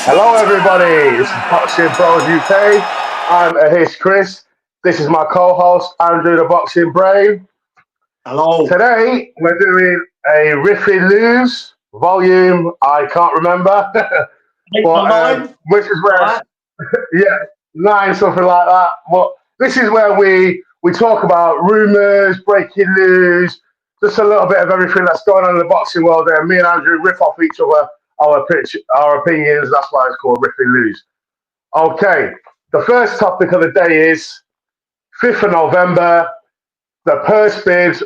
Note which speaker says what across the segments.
Speaker 1: Hello, everybody. This is Boxing Bros UK. I'm host Chris. This is my co-host Andrew, the Boxing Brain.
Speaker 2: Hello.
Speaker 1: Today we're doing a RIFFIN news volume. I can't remember,
Speaker 2: Eight or
Speaker 1: but
Speaker 2: nine?
Speaker 1: which is where,
Speaker 2: Right.
Speaker 1: yeah, nine something like that. But this is where we talk about rumors, breaking news, just a little bit of everything that's going on in the boxing world. And me and Andrew riff off each other our opinions. That's why it's called RIFFIN news. Okay, the first topic of the day is 5th of November, the purse bids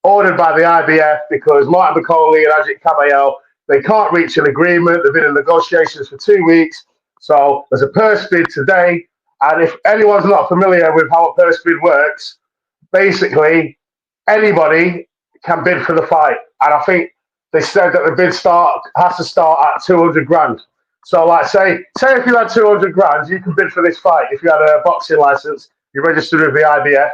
Speaker 1: ordered by the IBF because Martin Bakole and Ajit Kabayel, they can't reach an agreement. They've been in negotiations for 2 weeks. So there's a purse bid today. And if anyone's not familiar with how a purse bid works, basically anybody can bid for the fight. And I think they said that the bid has to start at 200 grand. So, like, say if you had 200 grand, you can bid for this fight. If you had a boxing license, you're registered with the IBF,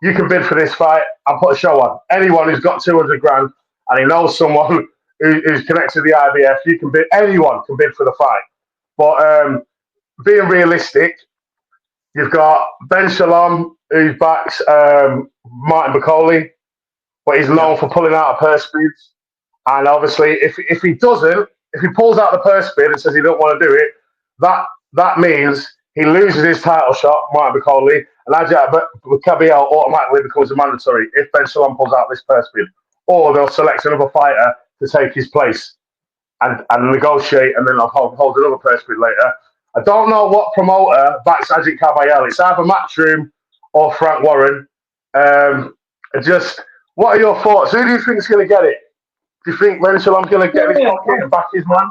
Speaker 1: you can bid for this fight and put a show on. Anyone who's got 200 grand and he knows someone who's connected to the IBF, you can bid. Anyone can bid for the fight. But being realistic, you've got Ben Shalom who backs Martin Bakole, but he's known for pulling out of purse bids. And obviously, if he doesn't, if he pulls out the purse bid and says he don't want to do it, that means he loses his title shot, Martin Bakole, and Ajit Kabayel automatically becomes a mandatory if Ben Shalom pulls out this purse bid. Or they'll select another fighter to take his place and negotiate, and then they'll hold another purse bid later. I don't know what promoter backs Ajit Kabayel. It's either Matchroom or Frank Warren. What are your thoughts? Who do you think is going to get it? Do you think Ben Shalom's going to get his pocket and back his man?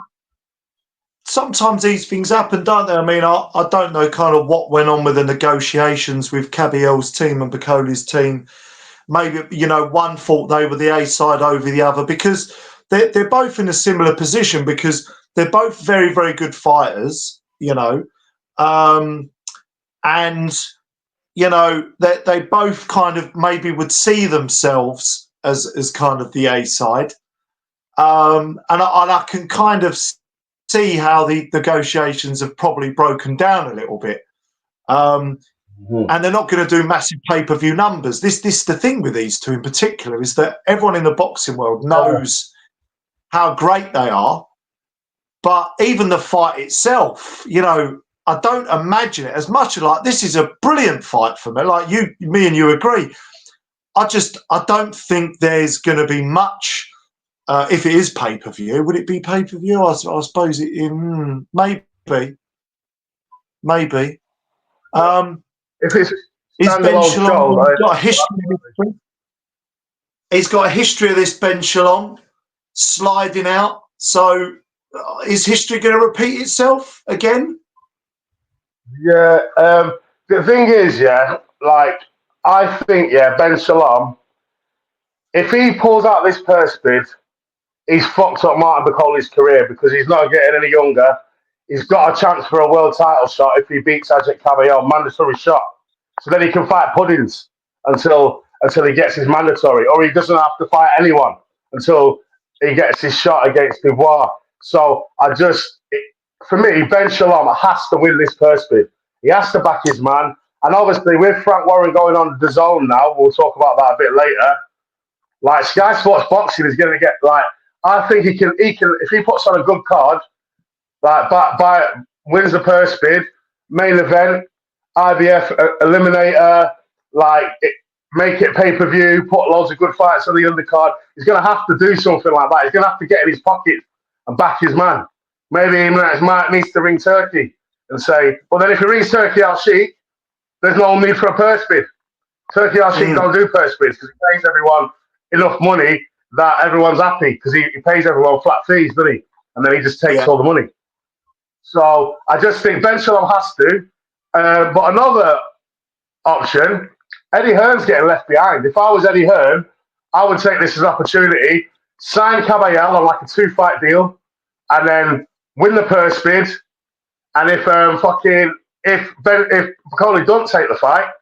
Speaker 2: Sometimes these things happen, don't they? I mean, I don't know kind of what went on with the negotiations with Kabayel's team and Bakole's team. Maybe, one thought they were the A side over the other because they're both in a similar position because they're both very, very good fighters, and, they both kind of maybe would see themselves as kind of the A side. And I can kind of see how the negotiations have probably broken down a little bit. And they're not going to do massive pay-per-view numbers. This the thing with these two in particular is that everyone in the boxing world knows how great they are. But even the fight itself, I don't imagine it as much like this is a brilliant fight for me. Like me and you agree. I don't think there's going to be much. If it is pay-per-view, would it be pay-per-view? I suppose maybe.
Speaker 1: If it's
Speaker 2: is Ben Shalom got a history? He's got a history of this Ben Shalom sliding out. So is history going to repeat itself again?
Speaker 1: Yeah. The thing is, I think, Ben Shalom, if he pulls out this purse bid, he's fucked up Martin Bakole's career because he's not getting any younger. He's got a chance for a world title shot if he beats Ajit Kabayel, mandatory shot. So then he can fight puddings until he gets his mandatory, or he doesn't have to fight anyone until he gets his shot against Dubois. So for me, Ben Shalom has to win this purse bid. He has to back his man. And obviously, with Frank Warren going on the zone now, we'll talk about that a bit later. Like, Sky Sports Boxing is going to get, I think he can, if he puts on a good card, wins the purse bid, main event, IBF eliminator, make it pay-per-view, put loads of good fights on the undercard. He's going to have to do something like that. He's going to have to get in his pocket and back his man. Maybe he needs to ring Turkey and say, well, then if he rings Turkey Al Sheikh, there's no need for a purse bid. Turkey Al Sheikh don't do purse bids because he pays everyone enough money that everyone's happy because he pays everyone flat fees, doesn't he? And then he just takes all the money. So I just think Ben Shalom has to. But another option, Eddie Hearn's getting left behind. If I was Eddie Hearn, I would take this as an opportunity, sign Kabayel on a 2-fight deal, and then win the purse bid. And if Bakole don't take the fight,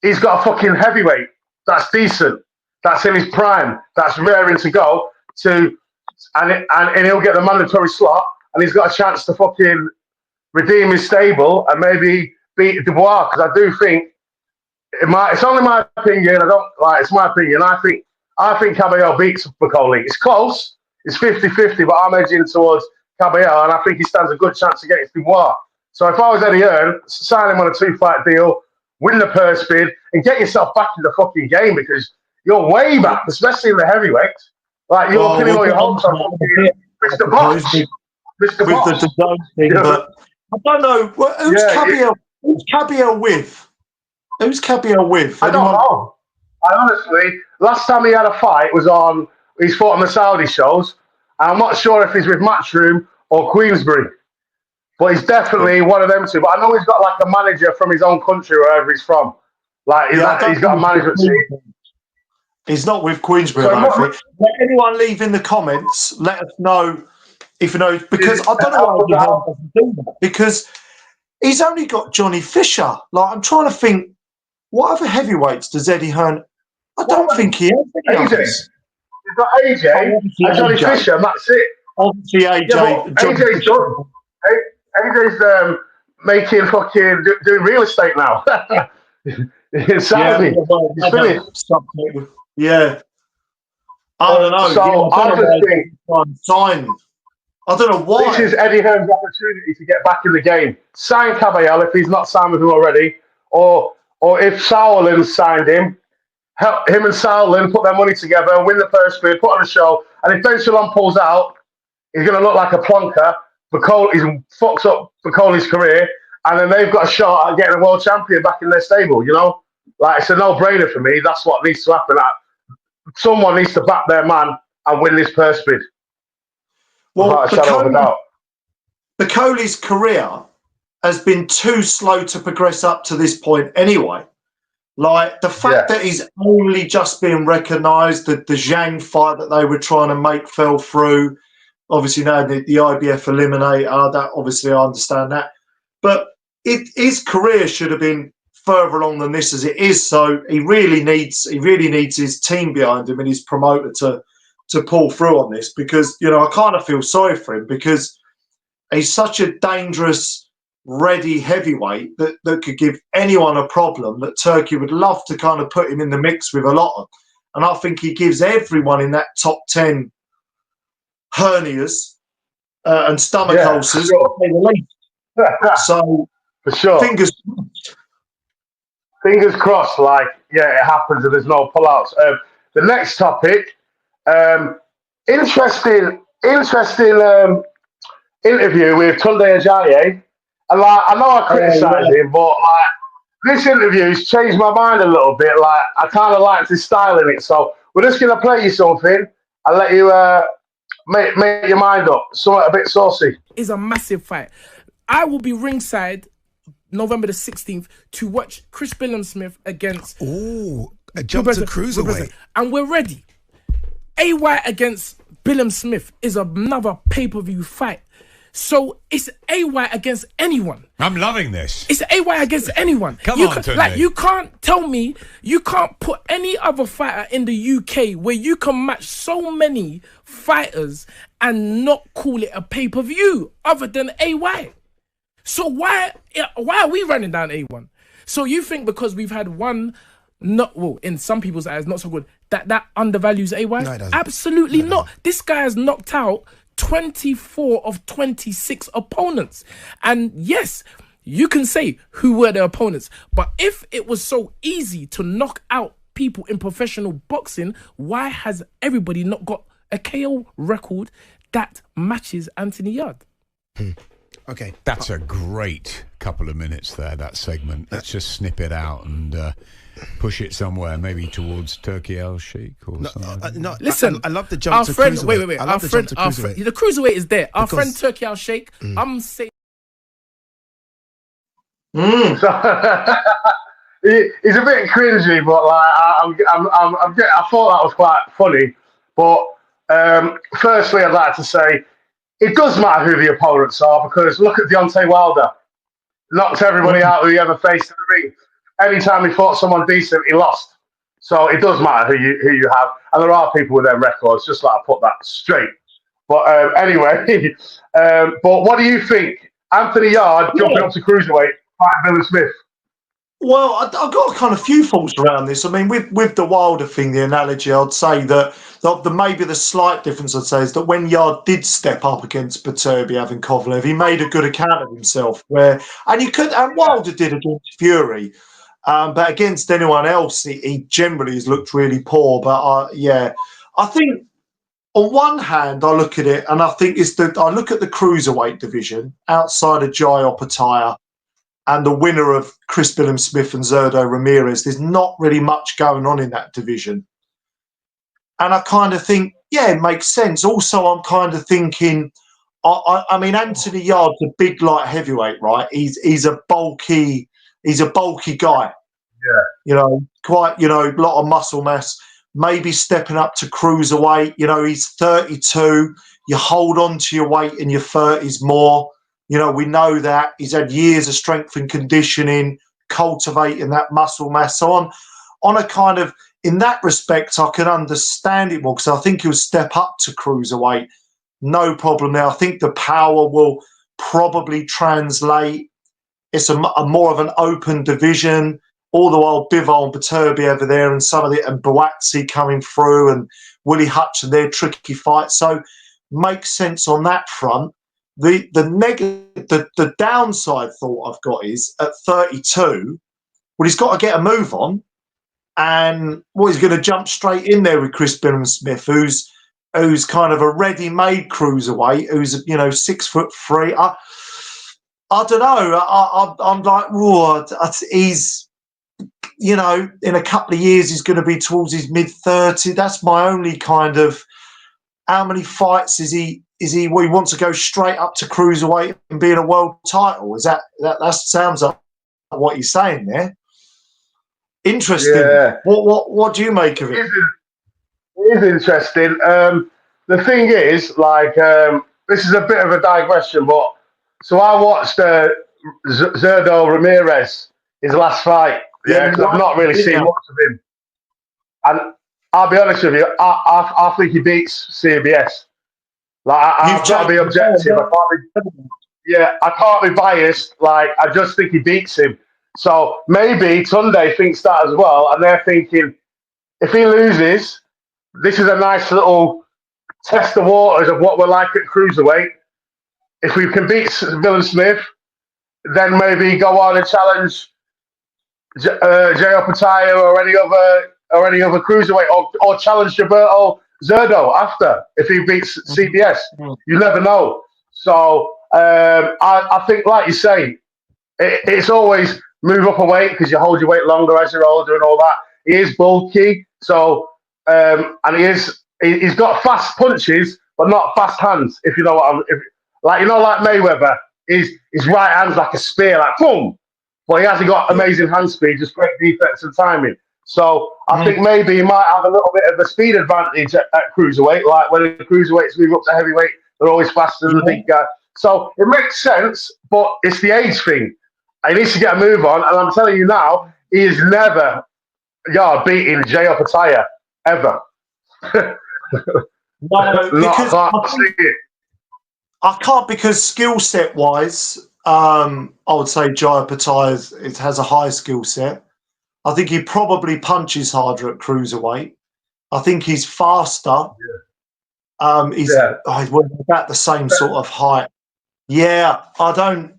Speaker 1: he's got a fucking heavyweight that's decent, that's in his prime, that's raring to go and he'll get the mandatory slot, and he's got a chance to fucking redeem his stable and maybe beat Dubois, because I do think it's only my opinion. It's my opinion. I think Kabayel beats Bakole. It's close. It's 50-50, but I'm edging towards Kabayel, and I think he stands a good chance against Dubois. So if I was Eddie Hearn, sign him on a 2-fight deal, win the purse bid, and get yourself back in the fucking game, because you're way back, especially in the heavyweights. Like, you're pinning all your hopes on fucking Mr. Box. Mr.
Speaker 2: With
Speaker 1: Box.
Speaker 2: the DAZN thing, but I don't know. Who's Kabayel? Who's Kabayel with? Who's Kabayel with?
Speaker 1: I don't know. I honestly, last time he had a fight was he's fought on the Saudi shows. And I'm not sure if he's with Matchroom or Queensbury. But he's definitely one of them two. But I know he's got like a manager from his own country, wherever he's from. Like, he's got a management team.
Speaker 2: He's not with Queensbury, I don't think. Let anyone leave in the comments, let us know if you know, because I don't know why he doesn't do that. Because he's only got Johnny Fisher. Like, I'm trying to think, what other heavyweights does Eddie Hearn? I don't think he has.
Speaker 1: AJ. He's got AJ and Johnny Fisher, and that's it.
Speaker 2: Obviously, AJ.
Speaker 1: Yeah, AJ's done. AJ's making fucking doing real estate now. In Saudi. He's finished.
Speaker 2: Yeah. I don't know.
Speaker 1: So I just think
Speaker 2: sign. I don't know why.
Speaker 1: This is Eddie Hearn's opportunity to get back in the game. Sign Kabayel if he's not signed with him already, or if Sauerland signed him, help him and Sauerland put their money together, win the purse bid, put on a show, and if Ben Shalom pulls out, he's going to look like a plonker. Bakole, he's fucks up Bakole's career, and then they've got a shot at getting a world champion back in their stable, you know? Like, it's a no-brainer for me. That's what needs to happen. Someone needs to back their man and win this purse bid.
Speaker 2: Well, Bakole's career has been too slow to progress up to this point anyway. Like, the fact that he's only just been recognised, that the Zhang fight that they were trying to make fell through. Obviously, now the IBF eliminator, that obviously I understand that. But his career should have been further along than this as it is. So he really needs his team behind him and his promoter to pull through on this, because, you know, I kind of feel sorry for him, because he's such a dangerous, ready heavyweight that could give anyone a problem, that Turkey would love to kind of put him in the mix with a lot of. And I think he gives everyone in that top 10 hernias and stomach ulcers. So,
Speaker 1: for sure. Fingers crossed, like, it happens and there's no pullouts. The next topic, interesting interview with Tunde Ajayi. And like, I know I criticise him, but like, this interview's changed my mind a little bit. Like, I kind of liked his style in it. So we're just going to play you something and let you make your mind up. Something a bit saucy.
Speaker 3: It's a massive fight. I will be ringside November the 16th to watch Chris Billam-Smith against...
Speaker 4: a jump to cruiserweight.
Speaker 3: And we're ready. AY against Billam-Smith is another pay-per-view fight. So it's AY against anyone.
Speaker 4: I'm loving this.
Speaker 3: It's AY against anyone.
Speaker 4: Come on, Tunde.
Speaker 3: Like, you can't tell me, you can't put any other fighter in the UK where you can match so many fighters and not call it a pay-per-view other than AY. So why are we running down A1? So you think because we've had one, in some people's eyes, not so good, that undervalues AY?
Speaker 4: No, it doesn't.
Speaker 3: Absolutely not. This guy has knocked out 24 of 26 opponents. And yes, you can say who were the opponents, but if it was so easy to knock out people in professional boxing, why has everybody not got a KO record that matches Anthony Yard?
Speaker 4: Okay. That's a great couple of minutes there, that segment. Let's just snip it out and push it somewhere, maybe towards Turkey El Sheikh or something.
Speaker 3: Listen,
Speaker 4: I love the jump to cruiserweight.
Speaker 3: Wait. Our friend, the cruiserweight is there. Our friend Turkey El Sheikh, I'm saying...
Speaker 1: He's a bit cringy, but like I thought that was quite funny. But firstly, I'd like to say it does matter who the opponents are, because look at Deontay Wilder. Knocked everybody out who he ever faced in the ring. Anytime he fought someone decent, he lost. So it does matter who you have. And there are people with their records, just like I put that straight But anyway, but what do you think? Anthony Yard jumping up to cruiserweight, fighting Billy Smith.
Speaker 2: Well, I've got a kind of few thoughts around this. I mean, with the Wilder thing, the analogy, I'd say that maybe the slight difference I'd say is that when Yard did step up against Beterbiev and Kovalev, he made a good account of himself. And Wilder did against Fury, but against anyone else, he generally has looked really poor. But I think on one hand, I look at it and I think I look at the cruiserweight division outside of Jai Opetaia and the winner of Chris Billam-Smith and Zurdo Ramirez. There's not really much going on in that division. And I kind of think, yeah, it makes sense. Also, I'm kind of thinking, I mean, Anthony Yard's a big light heavyweight, right? He's a bulky guy. Yeah. Quite, a lot of muscle mass. Maybe stepping up to cruiserweight. He's 32. You hold on to your weight in your 30s more. We know that. He's had years of strength and conditioning, cultivating that muscle mass. So on a kind of, in that respect, I can understand it more because I think he'll step up to cruiserweight. No problem there. I think the power will probably translate. It's a more of an open division. All the while, Bivol and Beterbiev over there, and some of it, and Boatsy coming through, and Willie Hutch and their tricky fight. So makes sense on that front. The downside thought I've got is at 32, well, he's got to get a move on, and he's going to jump straight in there with Chris Billam-Smith, who's kind of a ready-made cruiserweight, who's 6'3". I don't know. I'm like, whoa, he's. In a couple of years, he's going to be towards his mid-30s. That's my only kind of, how many fights is he he wants to go straight up to cruiserweight and be in a world title? Is that sounds like what you're saying there? Interesting. Yeah. What do you make of it?
Speaker 1: It is interesting. The thing is, this is a bit of a digression, but so I watched Zurdo Ramirez, his last fight. Yeah, because I've not really seen much of him. And I'll be honest with you, I think he beats CBS. I've got to be objective. I can't be biased. I just think he beats him. So maybe Tunde thinks that as well, and they're thinking, if he loses, this is a nice little test the waters of what we're like at cruiserweight. If we can beat Billam-Smith, then maybe go on and challenge Jai Opetaia or any other cruiserweight, or challenge Gilberto Zurdo after if he beats CBS. You never know. So I think, like you say, it's always move up a weight because you hold your weight longer as you're older and all that. He is bulky, so and he's got fast punches but not fast hands. If you know what I'm, like Mayweather, his right hand's like a spear, like boom. But he hasn't got amazing hand speed, just great defense and timing. So I think maybe he might have a little bit of a speed advantage at cruiserweight. Like when the cruiserweights move up to heavyweight, they're always faster than the big guy. So it makes sense, but it's the age thing. He needs to get a move on, and I'm telling you now, he is never beating Jai Opetaia ever.
Speaker 2: I can't because skill set wise, I would say Jai Opetaia has a high skill set. I think he probably punches harder at cruiserweight. I think he's faster. He's about the same sort of height. Yeah, I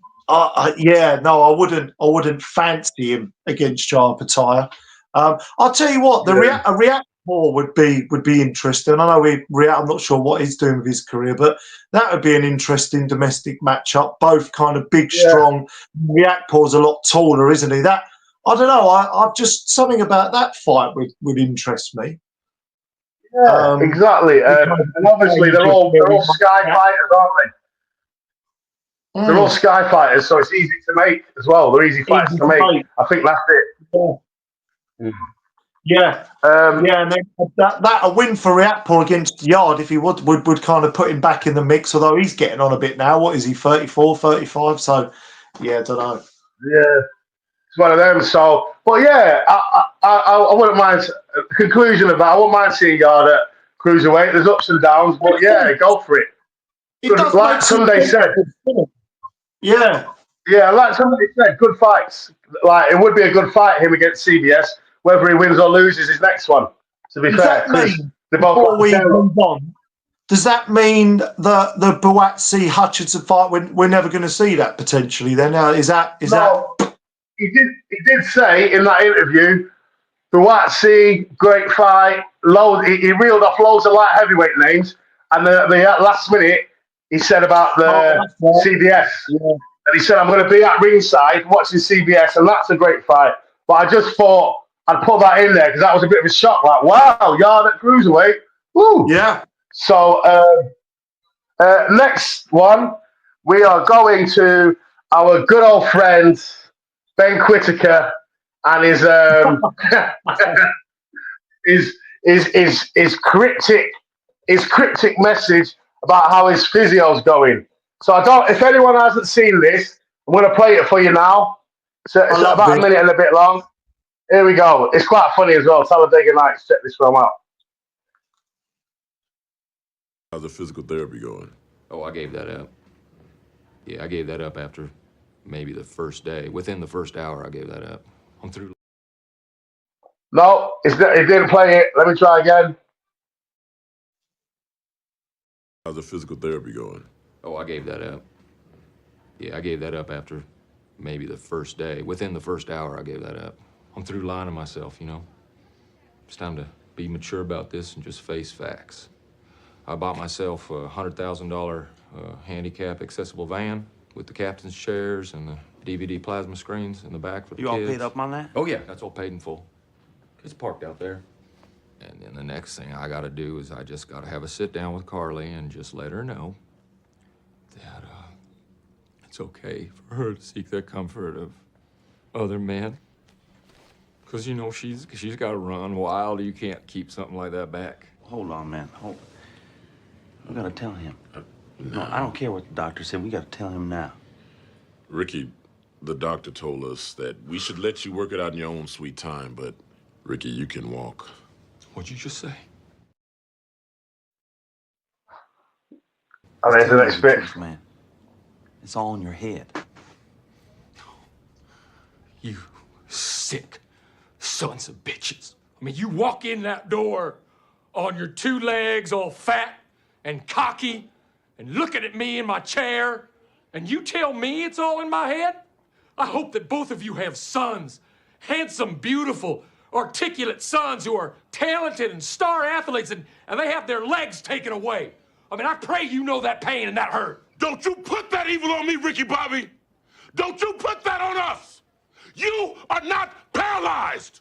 Speaker 2: wouldn't fancy him against Jai Opetaia. I'll tell you what, a React war would be interesting. I know I'm not sure what he's doing with his career, but that would be an interesting domestic matchup. Both kind of big, strong. Reactpor's a lot taller, isn't he? That I don't know. I've just something about that fight would interest me.
Speaker 1: Yeah, exactly. And obviously they're all Sky fighters, aren't they? They're all Sky fighters, so it's easy to make as well. They're easy fights to make. I think that's it.
Speaker 2: Yeah. And then that a win for Reactpor against Yard, if he would kind of put him back in the mix, although he's getting on a bit now. What is he, 34, 35? So, yeah, I don't know.
Speaker 1: Yeah, it's one of them. So, but yeah, I wouldn't mind, conclusion of that, I wouldn't mind seeing Yard at cruiserweight. There's ups and downs, but yeah, go for it.
Speaker 2: It does
Speaker 1: like
Speaker 2: make some
Speaker 1: Sunday
Speaker 2: sense.
Speaker 1: said.
Speaker 2: Yeah.
Speaker 1: Yeah, like somebody said, good fights. Like it would be a good fight him against CBS. Whether he wins or loses his next one. To be
Speaker 2: Does
Speaker 1: fair,
Speaker 2: that
Speaker 1: because
Speaker 2: mean,
Speaker 1: they both
Speaker 2: before
Speaker 1: like
Speaker 2: we
Speaker 1: the
Speaker 2: move on, does that mean the Buatsi Hutchinson fight, we're never going to see that potentially then? Is that
Speaker 1: No, he did say in that interview, the Waxy, great fight, loads. He reeled off loads of light heavyweight names, and the last minute he said about the CBS, and he said, "I'm going to be at ringside watching CBS," and that's a great fight. But I just thought I'd put that in there because that was a bit of a shock. Like, wow, you're at cruiserweight, woo!
Speaker 2: Yeah.
Speaker 1: So next one, we are going to our good old friend Ben Whittaker and his cryptic message about how his physio's going. So I don't. If anyone hasn't seen this, I'm going to play it for you now. So it's about a minute and a bit long. Here we go. It's quite funny as well. Talladega Nights. Check this film out.
Speaker 5: How's the physical therapy going?
Speaker 6: Oh, I gave that up. Yeah, I gave that up after maybe the first day. Within the first hour, I gave that up. I'm through.
Speaker 1: No, it didn't play it. Let me try again.
Speaker 5: How's the physical therapy going?
Speaker 6: Oh, I gave that up. Yeah, I gave that up after maybe the first day. Within the first hour, I gave that up. I'm through lying to myself, you know. It's time to be mature about this and just face facts. I bought myself a $100,000 handicap accessible van with the captain's chairs and the DVD plasma screens in the back for the
Speaker 7: You
Speaker 6: kids.
Speaker 7: all paid up on that?
Speaker 6: Oh, yeah, that's all paid in full. It's parked out there. And then the next thing I gotta do is I just gotta have a sit down with Carly and just let her know that it's okay for her to seek the comfort of other men. Because, you know, she's gotta run wild. You can't keep something like that back.
Speaker 7: Hold on, man. We gotta tell him. No, I don't care what the doctor said. We gotta tell him now.
Speaker 5: Ricky, the doctor told us that we should let you work it out in your own sweet time, but Ricky, you can walk.
Speaker 6: What'd you just say?
Speaker 1: And there's the next bit.
Speaker 7: Truth, man. It's all in your head.
Speaker 8: You sick sons of bitches. I mean, you walk in that door on your two legs all fat and cocky and looking at me in my chair, and you tell me it's all in my head? I hope that both of you have sons, handsome, beautiful, articulate sons who are talented and star athletes, and they have their legs taken away. I mean, I pray you know that pain and that hurt.
Speaker 5: Don't you put that evil on me, Ricky Bobby! Don't you put that on us! You are not paralyzed!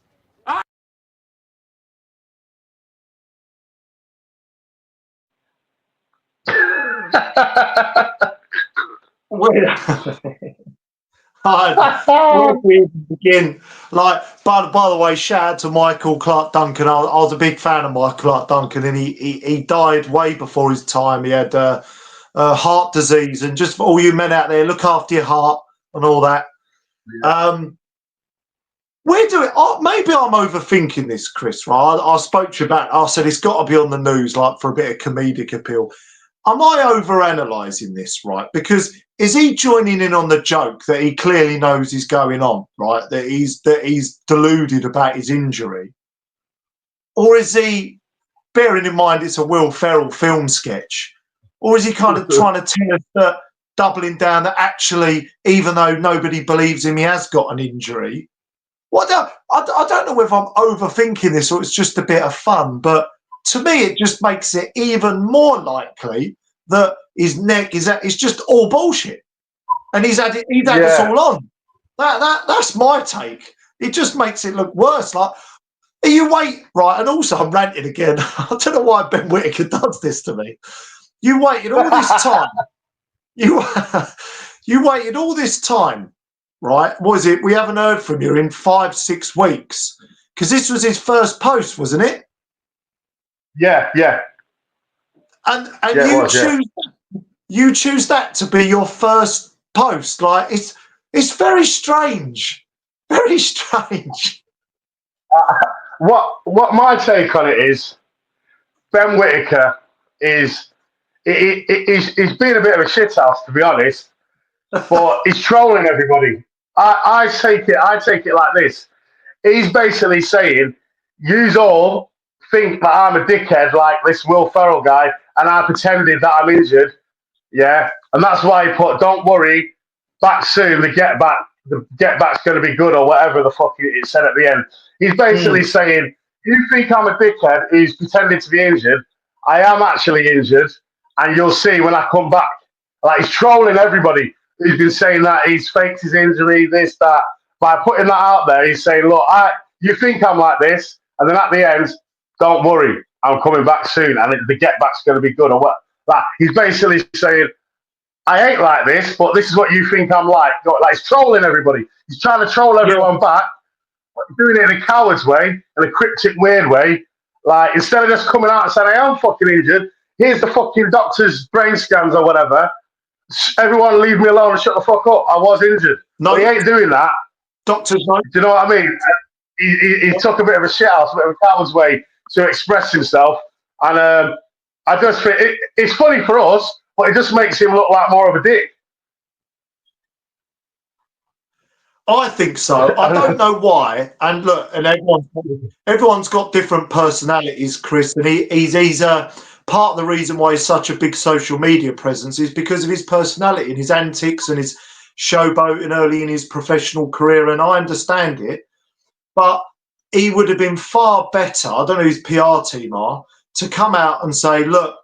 Speaker 2: Where we begin? Like, by the way, shout out to Michael Clark Duncan. I was a big fan of Michael Clark Duncan, and he died way before his time. He had heart disease, and just for all you men out there, look after your heart and all that. Yeah. We're doing. Maybe I'm overthinking this, Chris. Right? I spoke to you about. I said it's got to be on the news, like for a bit of comedic appeal. Am I overanalyzing this, right? Because is he joining in on the joke that he clearly knows is going on, right? That he's deluded about his injury, or is he, bearing in mind it's a Will Ferrell film sketch, or is he kind of trying to tell us that, doubling down, that actually, even though nobody believes him, he has got an injury? Well, I don't know whether I'm overthinking this or it's just a bit of fun, but to me, it just makes it even more likely that his neck is just all bullshit, and he's had us all on. That's my take. It just makes it look worse. Like, you wait, right? And also, I'm ranting again. I don't know why Ben Whittaker does this to me. You waited all this time. You waited all this time, right? What is it? We haven't heard from you in 5-6 weeks, because this was his first post, wasn't it?
Speaker 1: Yeah.
Speaker 2: And you choose that to be your first post. Like, it's very strange. Very strange.
Speaker 1: What my take on it is, Ben Whittaker is he's being a bit of a shithouse, to be honest. But he's trolling everybody. I take it like this. He's basically saying, "Yous all think that I'm a dickhead like this Will Ferrell guy, and I pretended that I'm injured, yeah, and that's why he put, don't worry, back soon, the get back's going to be good," or whatever the fuck it said at the end. He's basically saying, "You think I'm a dickhead who's pretending to be injured? I am actually injured, and you'll see when I come back." Like, he's trolling everybody who's been saying that he's faked his injury, this, that. By putting that out there, he's saying, "Look, you think I'm like this, and then at the end, don't worry, I'm coming back soon, and the get back's going to be good," or what? Like, he's basically saying, "I ain't like this, but this is what you think I'm like." Like, he's trolling everybody. He's trying to troll everyone back, but doing it in a coward's way, in a cryptic, weird way. Like, instead of just coming out and saying, "I am fucking injured, here's the fucking doctor's brain scans," or whatever. "Everyone leave me alone and shut the fuck up. I was injured." No, but he ain't doing that.
Speaker 2: Doctors, no.
Speaker 1: Do you know what I mean? He took a bit of a shithouse, a bit of a coward's way to express himself. And I just think it's funny for us, but it just makes him look like more of a dick.
Speaker 2: I think so. I don't know why. And look, and everyone's got different personalities, Chris. And he's part of the reason why he's such a big social media presence is because of his personality and his antics and his showboating early in his professional career. And I understand it, but he would have been far better, I don't know who his PR team are, to come out and say, "Look,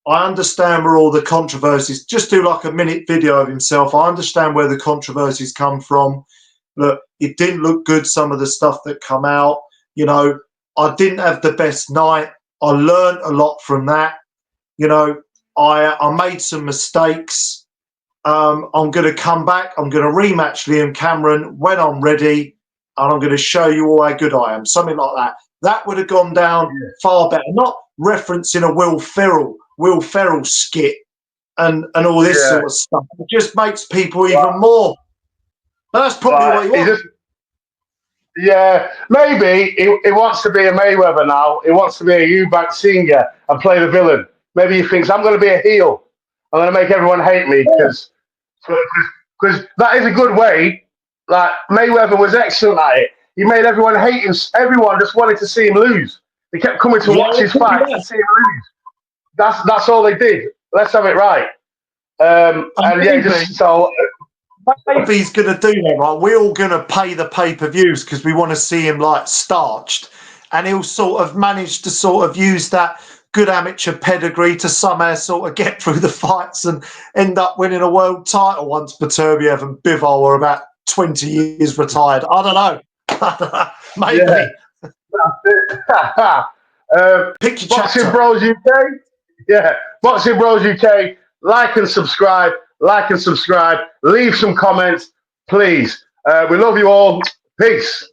Speaker 2: I understand where all the controversies," just do like a minute video of himself. "I understand where the controversies come from. Look, it didn't look good, some of the stuff that come out. You know, I didn't have the best night. I learned a lot from that. You know, I made some mistakes. I'm going to come back. I'm going to rematch Liam Cameron when I'm ready, and I'm going to show you all how good I am." Something like that. That would have gone down far better. Not referencing a Will Ferrell skit and all this sort of stuff. It just makes people even more. That's probably what he wants.
Speaker 1: Maybe he wants to be a Mayweather now. He wants to be a Eubank senior and play the villain. Maybe he thinks, "I'm going to be a heel. I'm going to make everyone hate me," because that is a good way. Like, Mayweather was excellent at it. He made everyone hate him. Everyone just wanted to see him lose. They kept coming to watch his fight to see him lose. That's all they did. Let's have it right.
Speaker 2: If he's going to do that, right, we're all going to pay the pay-per-views because we want to see him, like, starched. And he'll sort of manage to sort of use that good amateur pedigree to somehow sort of get through the fights and end up winning a world title once Beterbiev and Bivol were about 20 years retired. I don't know. Maybe. Pick your
Speaker 1: Boxing
Speaker 2: chapter.
Speaker 1: Bros UK. Yeah. Boxing Bros UK. Like and subscribe. Leave some comments, please. We love you all. Peace.